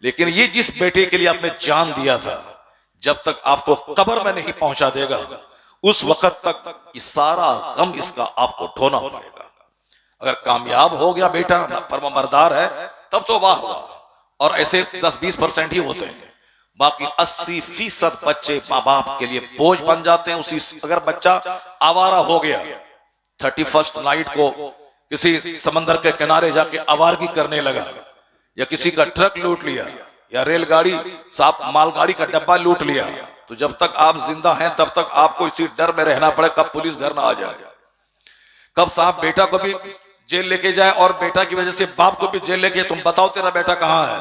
लेकिन ये जिस बेटे के लिए आपने जान दिया था, जब तक आपको कब्र में नहीं पहुंचा देगा, उस वक्त तक ये सारा गम इसका आपको ढोना पड़ेगा। अगर कामयाब हो गया बेटा, फर्माबरदार है, तब तो वाह हुआ। और ऐसे 10-20% ही होते हैं। बाकी 80% बच्चे माँ बाप के लिए बोझ बन जाते हैं। उसी अगर बच्चा आवारा हो गया, 31st नाइट को किसी समंदर के किनारे जाके आवारगी करने लगा, या किसी का ट्रक लूट लिया, या रेलगाड़ी साफ मालगाड़ी का डब्बा लूट लिया, तो जब तक आप जिंदा हैं तब तक आपको इसी डर में रहना पड़े कब पुलिस घर ना आ जाए, कब साहब बेटा को भी जेल लेके जाए, और बेटा की वजह से बाप को भी जेल लेके, तुम बताओ तेरा बेटा कहां है।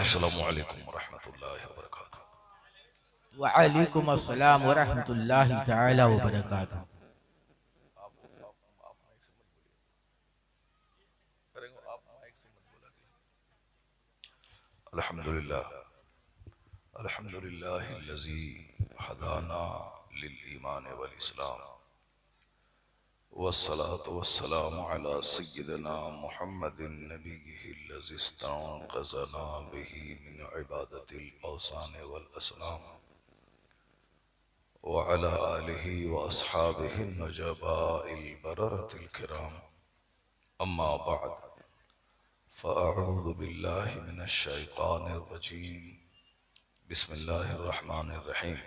अस्सलामु अलैकुम वरहमतुल्लाहि वबरकातुहू। वालेकुम अस्सलाम व रहमतुल्लाहि तआला व बरकातहू। अल्हम्दुलिल्लाह अल्हम्दुलिल्लाहिल्लज़ी हदाना लिल ईमान वल इस्लाम वस्सलातु वस्सलामु अला सय्यिदिना मुहम्मदिन नबिय्यिहिल्लज़ी इस्तंक़ज़ना बिही मिन इबादतिल औसान वल असनाम व अला आलिहि व अस्हाबिहि नजबाइल बररतिल किराम। अम्मा बअद, फ़अऊज़ु बिल्लाहि मिनश शैतानिर रजीम। बिस्मिल्लाहिर रहमानिर रहीम।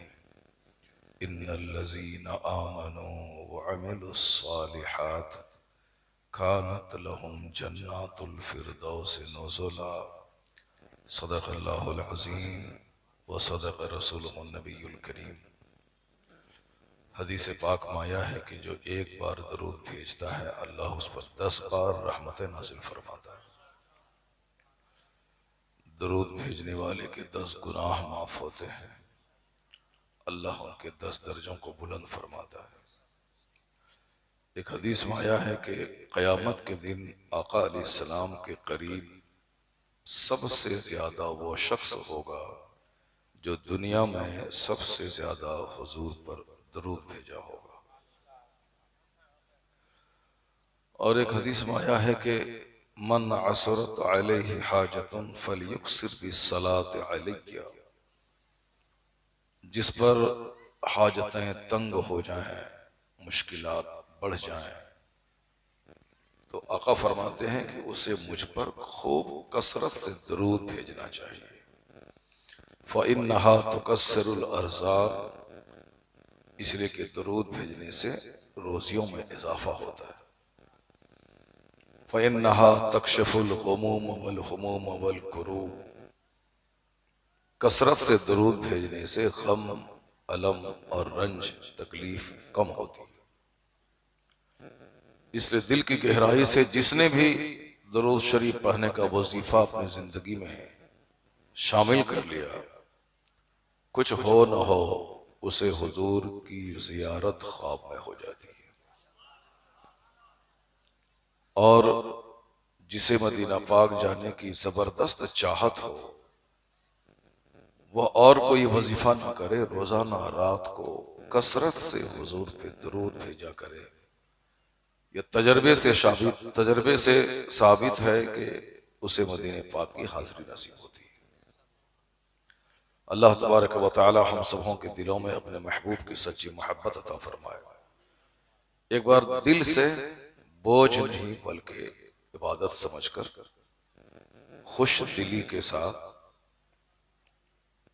इन्नल्लज़ीना आमनू व अमिलुस्सालिहात कानत लहुम जन्नातुल फिरदौसि नुज़ुला। सदक़ल्लाहुल अज़ीम व सदक़ रसूलुहुन नबियुल करीम। हदीस पाक में आया है कि जो एक बार दरूद भेजता है, अल्लाह उस पर 10 बार रहमतें नाज़िल फरमाता है। दरूद भेजने वाले के 10 गुनाह माफ होते हैं, अल्लाह उनके 10 दर्जों को बुलंद फरमाता है। एक हदीस में आया है कि क़यामत के दिन आका अलैहिस्सलाम के करीब सबसे ज्यादा वो शख्स होगा जो दुनिया में सबसे ज्यादा हुजूर पर दरूद भेजा होगा। और एक हदीस में आया है कि मन असरत अलैहि हाजतुन फलयुक्सिर बिस्सलाति अलैया, जिस पर हाजतें तंग हो जाएं, मुश्किलात बढ़ जाएं, तो आका फरमाते हैं कि उसे मुझ पर खूब कसरत से दरूद भेजना चाहिए। फ़इन्नहा तुकस्सिरुल अर्ज़ाक़, इसलिए कि दरूद भेजने से रोजियों में इजाफा होता है। फ़इन्नहा तकशफ़ुल ग़ुमूम वल हुमूम वल कुरूब, कसरत से दरूद भेजने से गम, अलम और रंज तकलीफ कम होती है। इसलिए दिल की गहराई से जिसने भी दरूद शरीफ पढ़ने का वजीफा अपनी जिंदगी में शामिल कर लिया, कुछ हो न हो उसे हुजूर की जियारत ख्वाब में हो जाती है। और जिसे मदीना पाक जाने की जबरदस्त चाहत हो, वह और कोई वजीफा न करे, रोजाना रात को कसरत से हुजूर पे दरूद भेजा करे। यह तजर्बे से साबित है कि उसे मदीने पाक की हाजिरी नसीब होती है। अल्लाह तबारक व तआला हम सबों के दिलों में अपने महबूब की सच्ची मोहब्बत अता फरमाए। एक बार दिल से बोझ नहीं बल्कि इबादत समझकर खुश दिली के साथ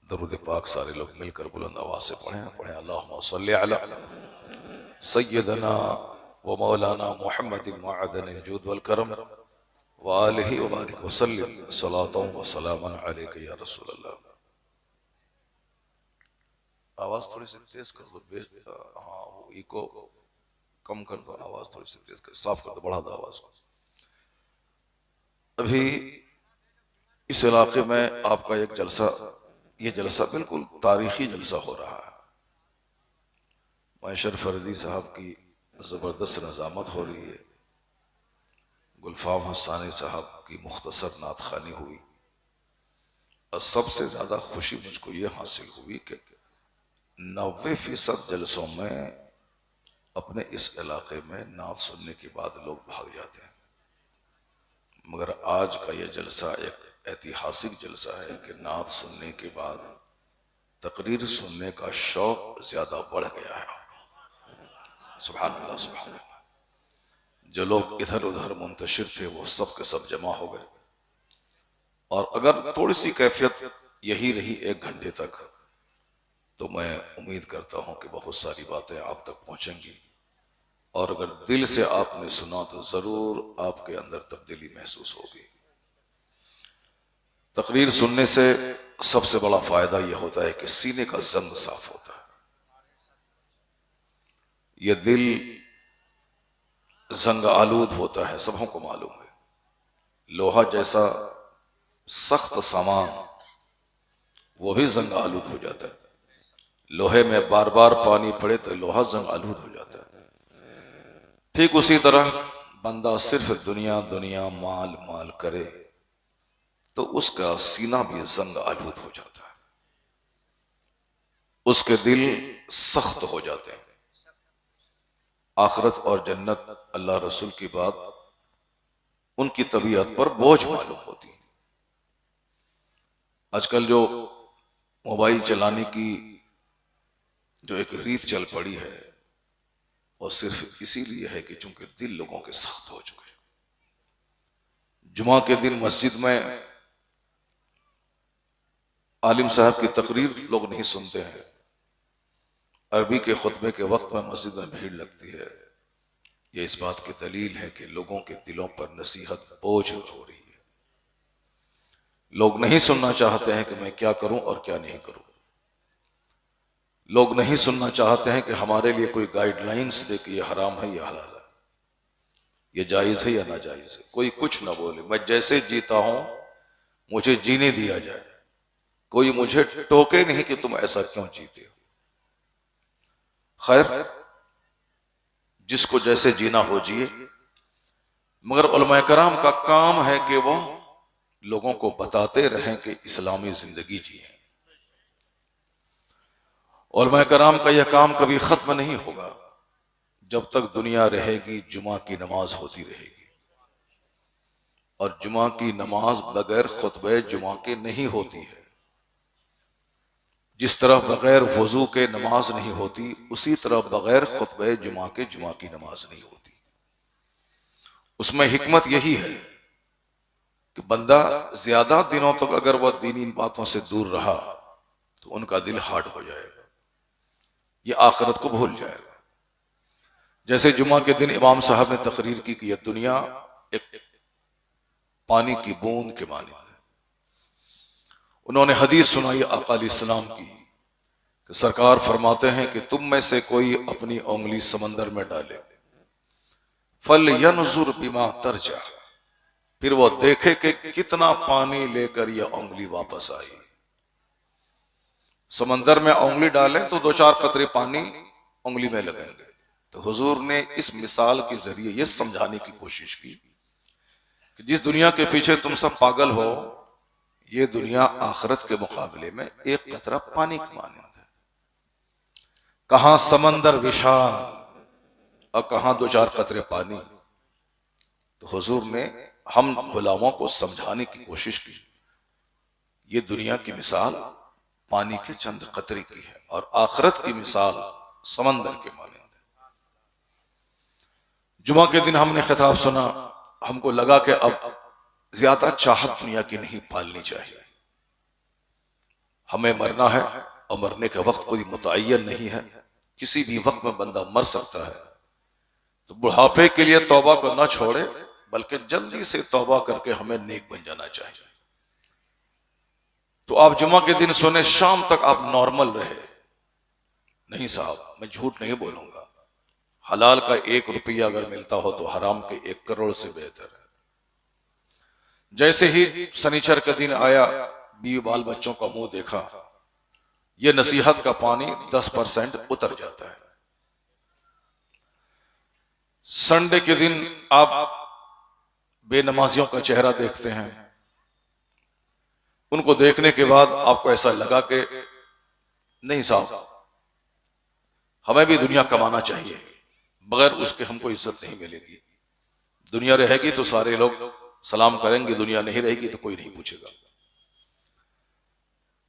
दरूद पाक सारे लोग मिलकर बुलंद आवाज से पढ़ें। अल्लाहुम्मा सल्ली अला सय्यदना व मौलाना मुहम्मदिन मअदनिल जूद वल करम व आलिहि व बारिक व सल्लिम सलातन व सलामन अलैका या रसूल अल्लाह। आवाज थोड़ी सी तेज कर दो, हाँ वो इको कम कर दो, आवाज थोड़ी सी तेज कर, साफ कर दो, बढ़ा दो आवाज। अभी इस इलाके में आपका एक जलसा, ये जलसा बिल्कुल तारीखी जलसा हो रहा है। मैशर फरदी साहब की जबरदस्त नजामत हो रही है। गुलफाम हसानी साहब की मुख्तसर नात खानी हुई, और सबसे ज्यादा खुशी मुझको ये हासिल हुई कि 90% जलसों में अपने इस इलाके में नात सुनने के बाद लोग भाग जाते हैं। मगर आज का यह जलसा एक ऐतिहासिक जलसा है कि नात सुनने के बाद तकरीर सुनने का शौक ज्यादा बढ़ गया है। सुभान अल्लाह, सुभान अल्लाह। जो लोग इधर उधर मुंतशिर थे वो सब के सब जमा हो गए, और अगर थोड़ी सी कैफियत यही रही 1 घंटे तक तो मैं उम्मीद करता हूं कि बहुत सारी बातें आप तक पहुंचेंगी, और अगर दिल से आपने सुना तो जरूर आपके अंदर तब्दीली महसूस होगी। तकरीर सुनने से सबसे बड़ा फायदा यह होता है कि सीने का जंग साफ होता है। यह दिल जंग आलूद होता है, सबों को मालूम है। लोहा जैसा सख्त सामान वो भी जंग आलूद हो जाता है। लोहे में बार बार पानी पड़े तो लोहा जंग आलूद हो जाता है। ठीक उसी तरह बंदा सिर्फ दुनिया दुनिया माल माल करे तो उसका सीना भी जंग आलूद हो जाता है, उसके दिल सख्त हो जाते हैं। आखिरत और जन्नत, अल्लाह रसूल की बात उनकी तबीयत पर बोझ मालूम होती है। आजकल जो मोबाइल चलाने की जो एक रीत चल पड़ी है वो सिर्फ इसीलिए है कि चूंकि दिल लोगों के सख्त हो चुके हैं। जुमा के दिन मस्जिद में आलिम साहब की तकरीर लोग नहीं सुनते हैं। अरबी के खुतबे के वक्त में मस्जिद में भीड़ लगती है। यह इस बात की दलील है कि लोगों के दिलों पर नसीहत बोझ हो रही है। लोग नहीं सुनना चाहते हैं कि मैं क्या करूं और क्या नहीं करूं। लोग नहीं सुनना चाहते हैं कि हमारे लिए कोई गाइडलाइंस दे कि यह हराम है या हलाल है, यह जायज है या नाजायज है। कोई कुछ ना बोले, मैं जैसे जीता हूं मुझे जीने दिया जाए। कोई मुझे टोके नहीं कि तुम ऐसा क्यों जीते हो। खैर, जिसको जैसे जीना हो जिए, मगर उलमाए कराम का काम है कि वो लोगों को बताते रहें कि इस्लामी जिंदगी जिए। उलमाए कराम का यह काम कभी खत्म नहीं होगा। जब तक दुनिया रहेगी जुमा की नमाज होती रहेगी, और जुमा की नमाज बगैर खुतबे जुमा के नहीं होती है। जिस तरह बगैर वजू के नमाज नहीं होती, उसी तरह बगैर खुतबे जुमा की नमाज नहीं होती। उसमें हिकमत यही है कि बंदा ज्यादा दिनों तक अगर वह दीनी बातों से दूर रहा तो उनका दिल हार्ड हो जाएगा, ये आखिरत को भूल जाएगा। जैसे जुमा के दिन इमाम साहब ने तकरीर की कि यह दुनिया एक पानी की बूंद के माने है। उन्होंने हदीस सुनाई आका अलैहिस्सलाम की कि सरकार फरमाते हैं कि तुम में से कोई अपनी उंगली समंदर में डाले, फल यनजुर बिमा तरजा, फिर वो देखे कि कितना पानी लेकर यह उंगली वापस आई। समंदर में उंगली डालें तो 2-4 कतरे पानी उंगली में लगेंगे। तो हुजूर ने इस मिसाल के जरिए यह समझाने की कोशिश की कि जिस दुनिया के पीछे तुम सब पागल हो, ये दुनिया आखिरत के मुकाबले में एक कतरा पानी के मानंद है। कहां समंदर विशाल और कहां 2-4 कतरे पानी। तो हुजूर ने हम गुलामों को समझाने की कोशिश की, ये दुनिया की मिसाल पानी के चंद कतरे की है और आखिरत की मिसाल समंदर के मानंद है। जुमा के दिन हमने खिताब सुना, हमको लगा कि अब ज्यादा चाहत दुनिया की नहीं पालनी चाहिए। हमें मरना है और मरने का वक्त कोई मुतय्यन नहीं है, किसी भी वक्त में बंदा मर सकता है। तो बुढ़ापे के लिए तौबा को न छोड़े, बल्कि जल्दी से तौबा करके हमें नेक बन जाना चाहिए। तो आप जुमा के दिन सुने, शाम तक आप नॉर्मल रहे। नहीं साहब, मैं झूठ नहीं बोलूंगा, हलाल का 1 रुपया अगर मिलता हो तो हराम के 1 करोड़ से बेहतर है। जैसे ही शनिचर का दिन आया, बीवी बाल बच्चों का मुंह देखा, यह नसीहत का पानी 10% उतर जाता है। संडे के दिन आप बेनमाजियों का चेहरा देखते हैं, उनको देखने के बाद आपको ऐसा लगा कि नहीं साहब, हमें भी दुनिया कमाना चाहिए, बगैर उसके हमको इज्जत नहीं मिलेगी। दुनिया रहेगी तो सारे लोग सलाम करेंगे, दुनिया नहीं रहेगी तो कोई नहीं पूछेगा।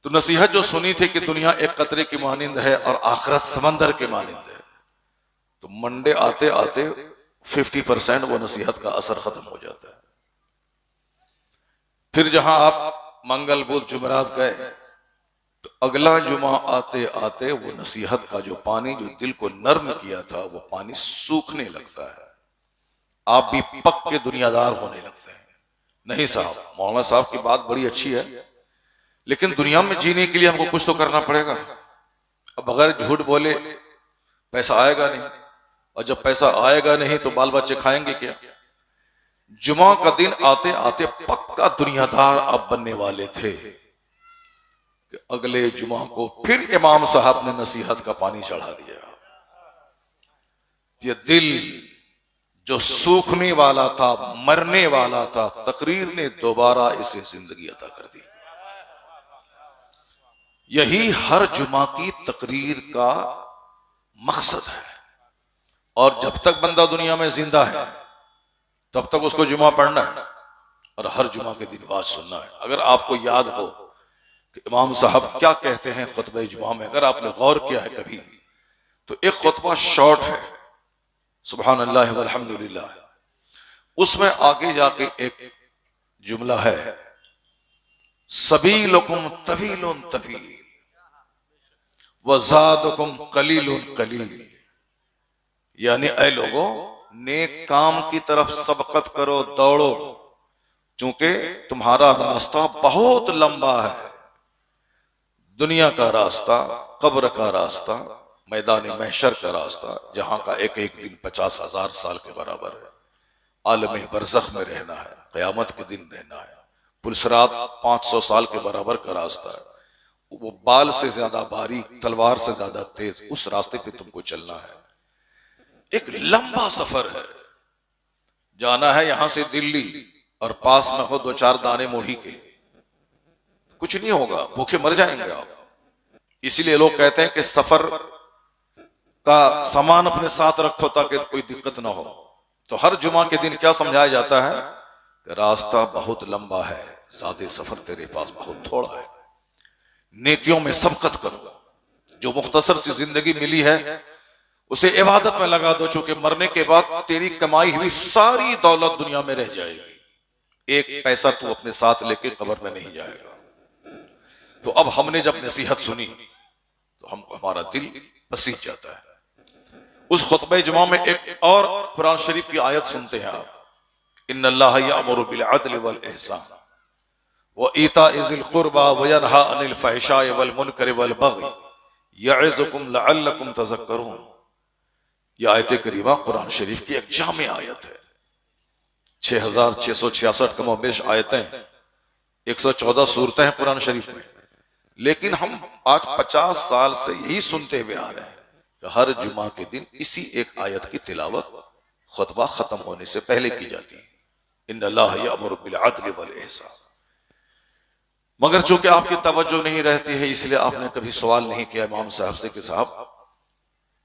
तो नसीहत जो सुनी थी कि दुनिया एक कतरे की मानिंद है और आखिरत समंदर के मानिंद है, तो मंडे आते आते 50% वो नसीहत का असर खत्म हो जाता है। फिर जहां आप मंगल बुध जुमेरात गए तो अगला जुमा आते आते वो नसीहत का जो पानी जो दिल को नर्म किया था वो पानी सूखने लगता है। आप भी पक के दुनियादार होने लगते हैं। नहीं साहब, मौलाना साहब की बात बड़ी अच्छी है, लेकिन दुनिया में जीने के लिए हमको कुछ तो करना पड़ेगा। अब बगैर झूठ बोले पैसा आएगा नहीं, और जब पैसा आएगा नहीं तो बाल बच्चे खाएंगे क्या। जुमा का दिन आते आते पक्का दुनियादार आप बनने वाले थे कि अगले जुमा को फिर इमाम साहब ने नसीहत का पानी चढ़ा दिया। ये दिल जो सूखने वाला था, मरने वाला था, तकरीर ने दोबारा इसे जिंदगी अता कर दी। यही हर जुमा की तकरीर का मकसद है। और जब तक बंदा दुनिया में जिंदा है तब तक उसको जुमा पढ़ना है और हर जुमा के दिन वाज सुनना है। अगर आपको याद हो कि इमाम साहब क्या कहते हैं खुतबे जुमा में, अगर आपने गौर किया है कभी, तो एक खुतबा शॉर्ट है, सुभान अल्लाह वल्हम्दुलिल्लाह, उसमें आगे जाके एक जुमला है, सबीलुकुम तवीलुन तवील वज़ादुकुम कलीलुन कलील, यानी ऐ लोगों, नेक काम की तरफ सबकत करो, दौड़ो, क्योंकि तुम्हारा रास्ता बहुत लंबा है। दुनिया का रास्ता, कब्र का रास्ता, मैदान महशर का रास्ता, जहां का एक एक दिन 50,000 साल के बराबर है। आलम बरज़ख में रहना है, क़यामत के दिन रहना है। पुलसरात 500 साल के बराबर का रास्ता है। वो बाल से ज्यादा बारीक, तलवार से ज्यादा तेज, उस रास्ते पे तुमको चलना है। एक लंबा सफर है, जाना है यहां से दिल्ली, और पास में हो 2-4 दाने मूढ़ी के, कुछ नहीं होगा, भूखे मर जाएंगे आप। इसीलिए लोग कहते हैं कि सफर का सामान अपने साथ रखो ताकि कोई दिक्कत ना हो। तो हर जुमा के दिन क्या समझाया जाता है कि रास्ता बहुत लंबा है, सादे सफर तेरे पास बहुत थोड़ा है। नेकियों में सबकत करो, जो मुख्तसर सी जिंदगी मिली है उसे इबादत में लगा दो, चूंकि मरने के बाद तेरी कमाई हुई सारी दौलत दुनिया में रह जाएगी, एक पैसा तू अपने साथ लेके कब्र में नहीं जाएगा। तो अब हमने जब नसीहत सुनी तो हमको हमारा दिल पसीज जाता है। उस खुतबे जुमा में एक और कुरान शरीफ की आयत सुनते हैं आप, इन्नल्लाह यअमुरु बिल अदल वल इहसान व ईताइ ज़िल कुर्बा व यनहा अनिल फ़हशाइ वल मुनकर वल बग़ी यइज़ुकुम लअल्लकुम तज़क्करून। यह आयत करीमा कुरान शरीफ की एक जामे आयत है। 6666 कमोबेश आयतें, 114 सूरतें हैं कुरान शरीफ में, लेकिन हम आज 50 साल से यही सुनते हुए आ रहे हैं कि हर जुमा के दिन इसी एक आयत की तिलावत खुतबा खत्म होने से पहले की जाती है, इन्नल्लाह यअमुरु बिल अदल वल इहसान। मगर चूंकि आपकी तवज्जो नहीं रहती है, इसलिए आपने कभी सवाल नहीं किया इमाम साहब से कि साहब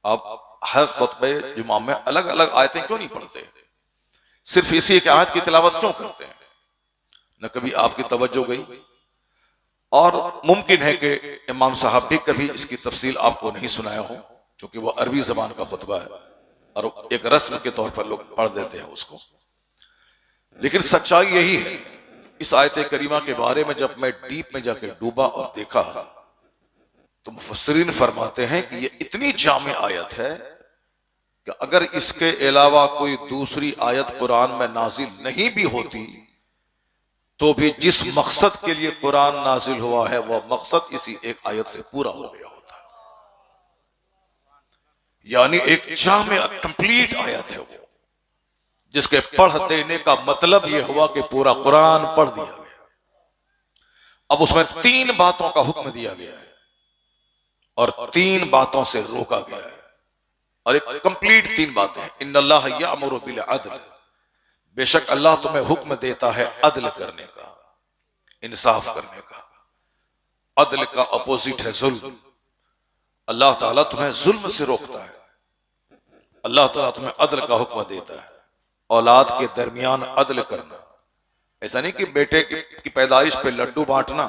आप हर खुतबे जुमा में अलग अलग आयतें क्यों नहीं पढ़ते, सिर्फ इसी एक आयत की तिलावत क्यों करते हैं। न कभी आपकी तवज्जो गई, और मुमकिन है कि इमाम साहब भी कभी इसकी तफसील आपको नहीं सुनाया हो, क्योंकि वो अरबी जबान का खुतबा है और एक रस्म के तौर पर लोग पढ़ देते हैं उसको। लेकिन सच्चाई यही है, इस आयत करीमा के बारे में जब मैं डीप में जाकर डूबा और देखा तो मुफस्सिरीन फरमाते हैं कि ये इतनी जामे आयत है कि अगर इसके अलावा कोई दूसरी आयत कुरान में नाजिल नहीं भी होती तो भी जिस मकसद के लिए कुरान नाजिल हुआ है वह मकसद इसी एक आयत से पूरा हो गया होता है। यानी एक जामे कंप्लीट आयत है वो, जिसके पढ़ देने का मतलब यह हुआ कि पूरा कुरान पढ़ दिया गया। अब उसमें 3 बातों का हुक्म दिया गया है और 3 बातों से रोका गया है, और एक कंप्लीट 3 बातें हैं। इन्नल्लाह यअमुरु बिल अदल, बेशक अल्लाह तुम्हें हुक्म देता है अदल करने का, इंसाफ करने का। अदल का अपोजिट है जुल्म। अल्लाह ताला तुम्हें जुल्म से रोकता है, अल्लाह ताला तुम्हें अदल का हुक्म देता है। औलाद के दरमियान अदल करना, ऐसा नहीं कि बेटे की पैदाइश पे लड्डू बांटना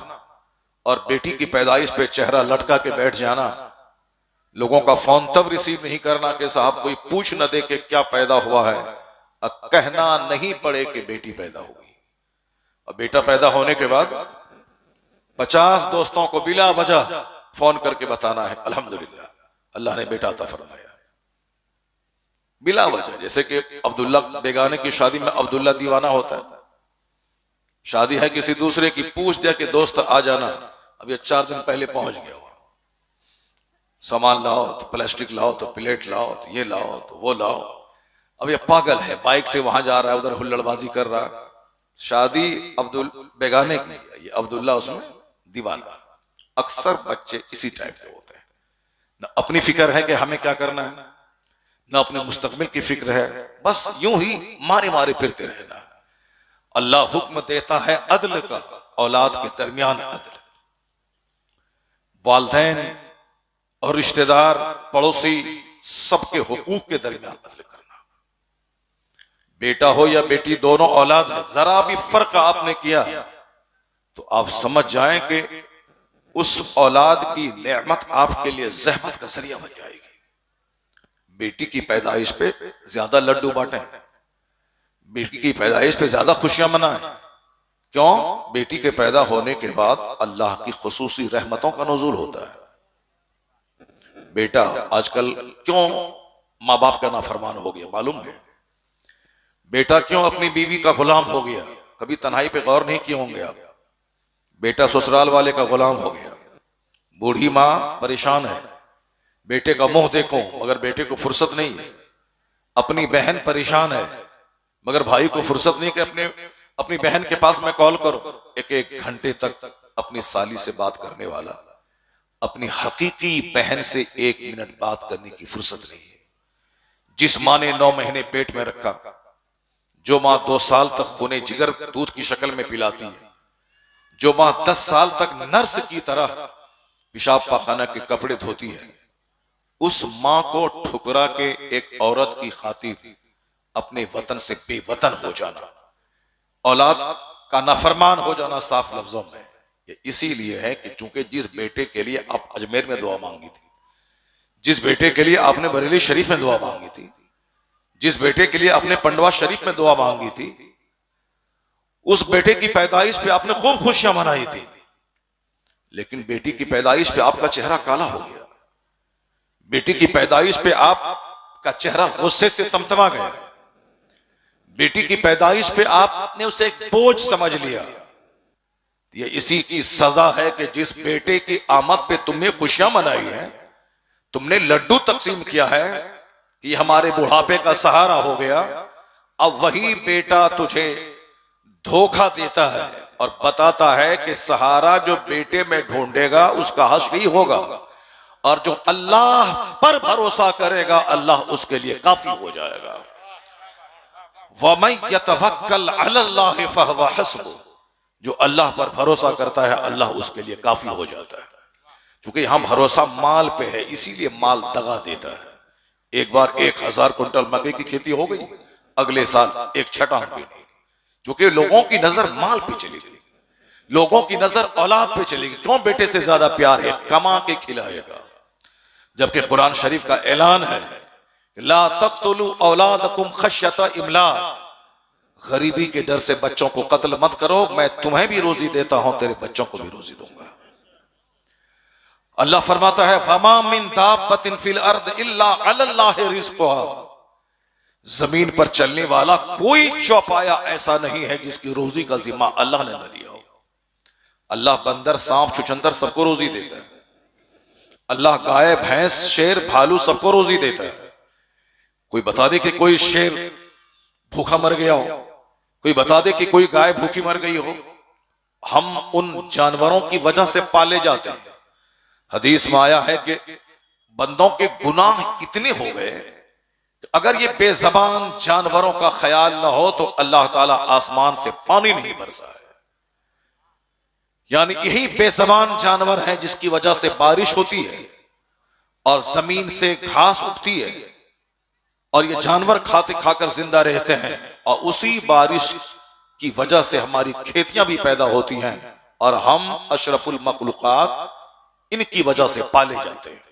और बेटी की पैदाइश पे चेहरा लटका के बैठ जाना, लोगों का फोन तब रिसीव नहीं करना कि साहब कोई पूछ न दे कि क्या पैदा हुआ है, और कहना नहीं पड़े कि बेटी पैदा हुई। और बेटा पैदा होने के बाद 50 दोस्तों को बिला वजह फोन करके बताना है अल्हम्दुलिल्लाह अल्लाह ने बेटा अता फरमाया, बिला वजह। जैसे कि अब्दुल्ला बेगाने की शादी में अब्दुल्ला दीवाना होता है, शादी है किसी दूसरे की, पूछ दिया कि दोस्त आ जाना, अब ये 4 दिन पहले पहुंच गया हो, सामान लाओ तो प्लास्टिक लाओ तो प्लेट लाओ तो ये लाओ तो वो लाओ। अब ये पागल है, बाइक से वहां जा रहा है, उधर हुल्लड़बाजी कर रहा है। शादी अब्दुल बेगाने की, ये अब्दुल्ला उसमें दीवाना। अक्सर बच्चे इसी टाइप के होते हैं, न अपनी फिक्र है कि हमें क्या करना है, न अपने मुस्तकबिल की फिक्र है, बस यूं ही मारे मारे फिरते रहना है। अल्लाह हुक्म देता है अदल का, औलाद के दरमियान अदल, वालिदैन और रिश्तेदार पड़ोसी सबके हुकूक के दरमियान अदल करना। बेटा हो या बेटी, दोनों औलाद है, जरा भी फर्क आपने किया तो आप समझ जाएं कि उस औलाद की नेमत आपके लिए जहमत का जरिया बन जाएगी। बेटी की पैदाइश पे ज्यादा लड्डू बांटें, बेटी की पैदाइश पे ज्यादा खुशियां मनाएं। क्यों? बेटी के पैदा होने के बाद अल्लाह की खुसूसी रहमतों का नुज़ूल होता है। बेटा आजकल क्यों माँ बाप का नाफरमान हो गया मालूम है? बेटा क्यों अपनी बीवी का गुलाम हो गया? कभी तन्हाई पे गौर नहीं किए होंगे आप। बेटा ससुराल वाले का गुलाम हो गया। बूढ़ी माँ परेशान है, बेटे का मुंह देखो मगर बेटे को फुर्सत नहीं है। अपनी बहन परेशान है मगर भाई को फुर्सत नहीं कि अपनी बहन के पास में कॉल करो। एक घंटे तक अपनी साली से बात करने वाला अपनी हकीकी बहन से 1 मिनट बात करने की फुर्सत नहीं है। जिस माँ ने 9 महीने पेट में रखा, जो माँ 2 साल तक खूने जिगर दूध की शक्ल में पिलाती है, जो माँ 10 साल तक नर्स की तरह पेशाब पाखाना के कपड़े धोती है, उस माँ को ठुकरा के एक औरत की खातिर अपने वतन से बेवतन हो जाना, औलाद का नाफरमान हो जाना साफ लफ्जों में, ये इसीलिए है कि चूंकि जिस बेटे के लिए आप अजमेर में दुआ मांगी थी, जिस बेटे के लिए आपने बरेली शरीफ में दुआ मांगी थी, जिस बेटे के लिए आपने पंडवा शरीफ में दुआ मांगी थी, उस बेटे की पैदाइश पे आपने खूब खुशियां मनाई थी, लेकिन बेटी की पैदाइश पे आपका चेहरा काला हो गया। बेटी की पैदाइश पे आपका चेहरा गुस्से से तमतमा गया। बेटी की पैदाइश पे आपने उसे एक बोझ समझ लिया। ये इसी की सजा है कि जिस बेटे की आमद पे तुमने खुशियां मनाई है, तुमने लड्डू तकसीम किया है कि हमारे बुढ़ापे का सहारा हो गया, अब वही बेटा तुझे धोखा देता है और बताता है कि सहारा जो बेटे में ढूंढेगा उसका हश्र ही होगा, और जो अल्लाह पर भरोसा करेगा अल्लाह उसके लिए काफी हो जाएगा। वमन यतवक्कल अलल्लाह फहुव हस्बुह, जो अल्लाह पर भरोसा करता है अल्लाह उसके लिए काफी हो जाता है। क्योंकि यहां भरोसा माल पे है, इसीलिए माल दगा देता है। एक बार 1000 कुंटल मकई की खेती हो गई, अगले साल एक छटांग भी नहीं, क्योंकि लोगों की नजर माल पे चली गई, लोगों की नजर औलाद पे चली गई। क्यों? बेटे से ज्यादा प्यार है, कमा के खिलाएगा। जबकि कुरान शरीफ का ऐलान है ला तक़्तुलू औलादकुम खश्यत इमलाक, गरीबी के डर से बच्चों को कत्ल मत करो, मैं तुम्हें भी रोजी देता हूं, तेरे बच्चों को भी रोजी दूंगा। अल्लाह फरमाता है फमा मिन दाब्बतिन फिल अर्द इल्ला अलल्लाहि रिज़्क़ुहा, जमीन पर चलने वाला कोई चौपाया ऐसा नहीं है जिसकी रोजी का जिम्मा अल्लाह ने न लिया हो। अल्लाह बंदर सांप छुछंदर सबको रोजी देता है। अल्लाह गाय भैंस शेर भालू सबको रोजी देता है। कोई बता दे कि कोई शेर भूखा मर गया हो, कोई बता दे कि कोई गाय भूखी मर गई हो। हम उन जानवरों की वजह से पाले जाते हैं। हदीस में आया है कि बंदों के गुनाह इतने हो गए कि अगर ये बेजबान जानवरों का ख्याल ना हो तो अल्लाह ताला आसमान से पानी नहीं बरसा है। यानी यही बेजबान जानवर है जिसकी वजह से बारिश होती है और जमीन से घास उगती है, और ये जानवर खाते खाकर जिंदा रहते हैं, और उसी बारिश की वजह से हमारी खेतियां भी पैदा होती हैं और हम अशरफुल मखलूकात इनकी वजह से पाले जाते हैं।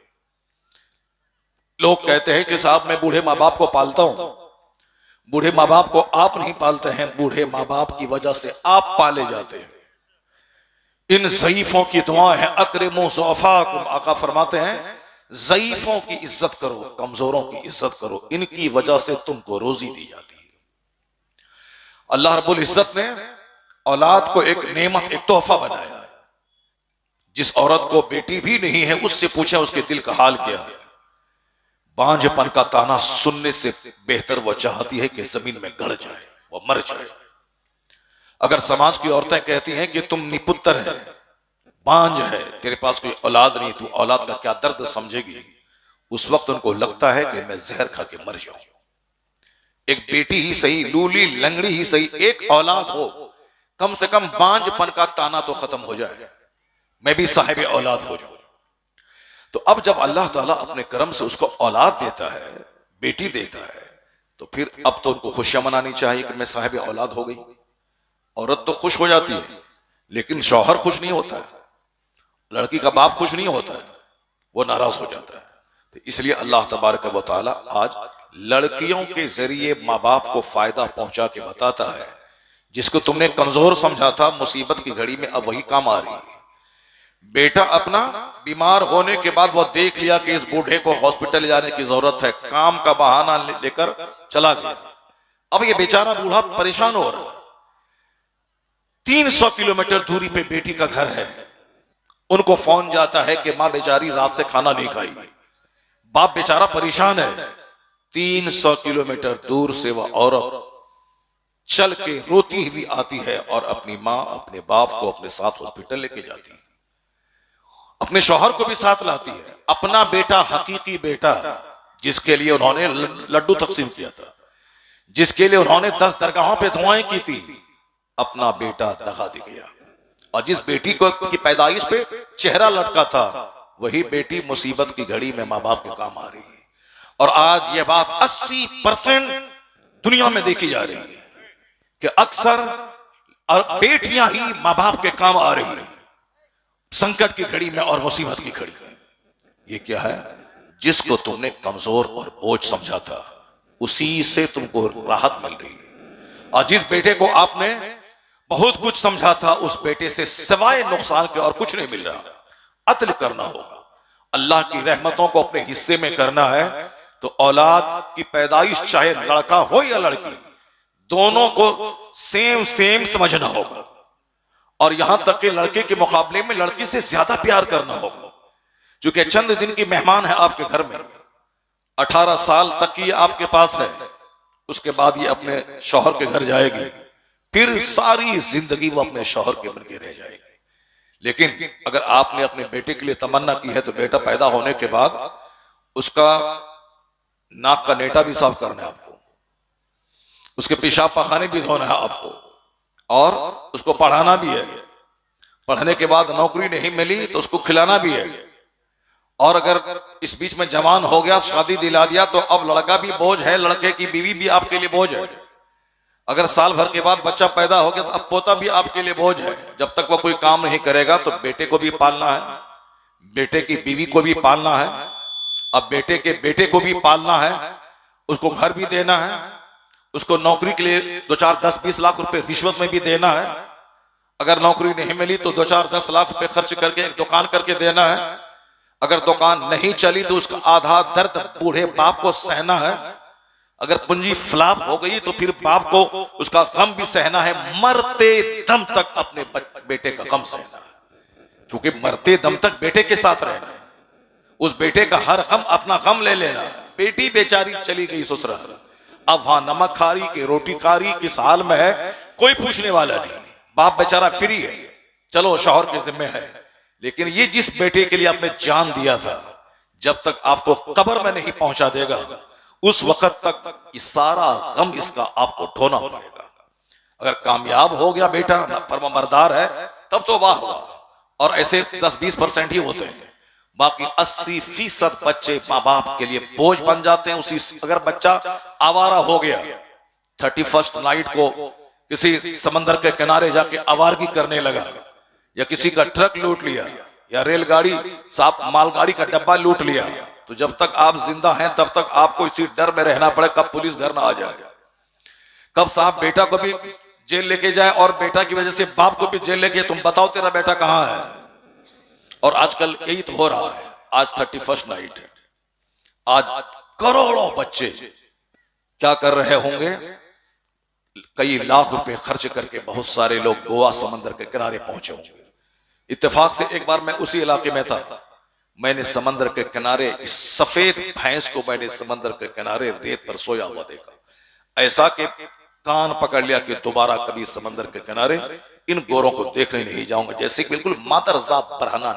लोग कहते हैं कि साहब मैं बूढ़े माँ बाप को पालता हूं। बूढ़े माँ बाप को आप नहीं पालते हैं, बूढ़े माँ बाप की वजह से आप पाले जाते हैं। इन ज़ईफों की दुआ है अकरिमू ज़ुअफ़ाकुम, आका फरमाते हैं ज़ईफों की इज्जत करो, कमजोरों की इज्जत करो, इनकी वजह से तुमको रोजी दी जाती है। अल्लाह रब्बुल इज्जत ने औलाद को एक नेमत, एक तोहफा बनाया है। जिस औरत को बेटी भी नहीं है उससे पूछे उसके दिल का हाल क्या है। बांझपन का ताना सुनने से बेहतर वो चाहती है कि जमीन में गड़ जाए, वो मर जाए। अगर समाज की औरतें कहती हैं कि तुम निपुत्र है, बांझ है, तेरे पास कोई औलाद नहीं, तू औलाद का क्या दर्द समझेगी, उस वक्त उनको लगता है कि मैं जहर खा के मर जाऊं। एक बेटी ही सही, लूली लंगड़ी ही सही, एक औलाद हो, कम से कम बांझपन का ताना तो खत्म हो जाए, मैं भी साहिब औलाद हो जाऊं। तो अब जब अल्लाह ताला अपने करम से उसको औलाद देता है, बेटी देता है, तो फिर अब तो उनको खुशियां मनानी चाहिए कि मैं साहिब औलाद हो गई। औरत तो खुश हो जाती है, लेकिन शौहर खुश नहीं होता है, लड़की का बाप खुश नहीं होता है, वो नाराज हो जाता है। तो इसलिए अल्लाह तबारक व तआला आज लड़कियों के जरिए माँ बाप को फायदा पहुंचा के बताता है, जिसको तुमने कमजोर समझा था मुसीबत की घड़ी में अब वही काम आ रही है। बेटा अपना बीमार होने के बाद वो देख लिया कि इस बूढ़े को हॉस्पिटल ले जाने की जरूरत है, काम का बहाना लेकर चला गया। अब ये बेचारा बूढ़ा परेशान हो रहा है। 300 किलोमीटर दूरी पे बेटी का घर है, उनको फोन जाता है कि मां बेचारी रात से खाना नहीं खाई। बाप बेचारा परेशान है, 300 किलोमीटर दूर से वह औरत चल के रोती हुई आती है और अपनी मां अपने बाप को अपने साथ हॉस्पिटल लेके जाती है, अपने शौहर को भी साथ लाती है। अपना बेटा, हकीकी बेटा, जिसके लिए उन्होंने लड्डू तकसीम किया था, जिसके लिए उन्होंने 10 दरगाहों पे दुआएं की थी, अपना बेटा दगा दे गया। और जिस बेटी को की पैदाइश पे चेहरा लटका था, वही बेटी मुसीबत की घड़ी में माँ बाप के काम आ रही है। और आज यह बात 80% दुनिया में देखी जा रही है कि अक्सर बेटियां ही माँ बाप के काम आ रही है संकट की घड़ी में और मुसीबत की घड़ी में। ये क्या है? जिसको तुमने कमजोर और बोझ समझा था, उसी से तुमको राहत मिल रही है। और जिस बेटे को आपने बहुत कुछ समझा था, उस बेटे से सिवाय नुकसान के और कुछ नहीं मिल रहा। अदल करना होगा, अल्लाह की रहमतों को अपने हिस्से में करना है। तो औलाद की पैदाइश चाहे लड़का हो या लड़की, दोनों को सेम समझना होगा। और यहां तक कि लड़के के मुकाबले में लड़की से ज्यादा प्यार करना होगा, क्योंकि चंद दिन की मेहमान है आपके घर में। 18 साल तक ये आपके पास है, उसके बाद ये अपने शौहर के घर जाएगी, फिर सारी जिंदगी वो अपने शौहर के बन के रह जाएगी। लेकिन अगर आपने अपने बेटे के लिए तमन्ना की है, तो बेटा पैदा होने के बाद उसका नाक का नेटा भी साफ करना है आपको, उसके पेशाब पाखाने भी धोना है आपको, और उसको पढ़ाना भी है। पढ़ने के बाद नौकरी नहीं मिली तो उसको खिलाना भी है। और अगर इस बीच में जवान हो गया, शादी दिला दिया, तो अब लड़का भी बोझ है, लड़के की बीवी भी आपके लिए बोझ है। अगर साल भर के बाद बच्चा पैदा हो गया, तो अब पोता भी आपके लिए बोझ है। जब तक वो कोई काम नहीं करेगा तो बेटे को भी पालना है, बेटे की बीवी को भी पालना है, अब बेटे के बेटे को भी पालना है, उसको घर भी देना है, उसको नौकरी के लिए 2-4, 10-20 लाख रुपए रिश्वत में भी देना है। अगर नौकरी नहीं मिली तो 2-4, 10 लाख रुपए खर्च करके एक दुकान करके देना है। अगर दुकान नहीं चली तो उसका आधा दर्द बूढ़े बाप को सहना है। अगर पूंजी फ्लॉप हो गई तो फिर बाप को उसका गम भी सहना है। मरते दम तक अपने बेटे का गम सहना है, क्योंकि मरते दम तक बेटे के साथ रहना है। उस बेटे का हर गम अपना गम ले लेना। बेटी बेचारी चली गई ससुराल, अब वहां नमक खारी की रोटी खारी किस हाल में है कोई पूछने वाला नहीं। बाप बेचारा फ्री है, चलो शौहर के जिम्मे है। लेकिन ये जिस बेटे के लिए आपने जान दिया था, जब तक आपको कब्र में नहीं पहुंचा देगा, उस वक्त तक इस सारा गम इसका आपको ढोना पड़ेगा। अगर कामयाब हो गया बेटा, फर्माबरदार है, तब तो वाह हुआ। और ऐसे 10-20% ही होते हैं, बाकी 80% बच्चे माँ बाप के लिए बोझ बन जाते हैं। उसी अगर बच्चा आवारा हो गया, 31st नाइट को किसी समंदर के किनारे जाके आवारगी करने लगा, या किसी का ट्रक लूट लिया, या रेलगाड़ी साफ मालगाड़ी का डब्बा लूट लिया, तो जब तक आप जिंदा हैं तब तक आपको इसी डर में रहना पड़े कब पुलिस घर ना आ जाए, कब साहब बेटा को भी जेल लेके जाए और बेटा की वजह से बाप को भी जेल लेके, तुम बताओ तेरा बेटा कहां है। और आजकल यही तो हो रहा है। आज 31st नाइट है, आज करोड़ों बच्चे क्या कर रहे होंगे, कई लाख रुपए खर्च करके बहुत सारे लोग गोवा समंदर के किनारे पहुंचे होंगे। इत्तेफाक से एक बार मैं उसी इलाके में था, मैंने समंदर के किनारे इस सफेद भैंस को मैंने समंदर के किनारे रेत पर सोया हुआ देखा। ऐसा कि कान पकड़ लिया कि दोबारा कभी समंदर के किनारे इन गोरों को देखने नहीं जाऊंगा, जैसे बिल्कुल मादरजात बरहना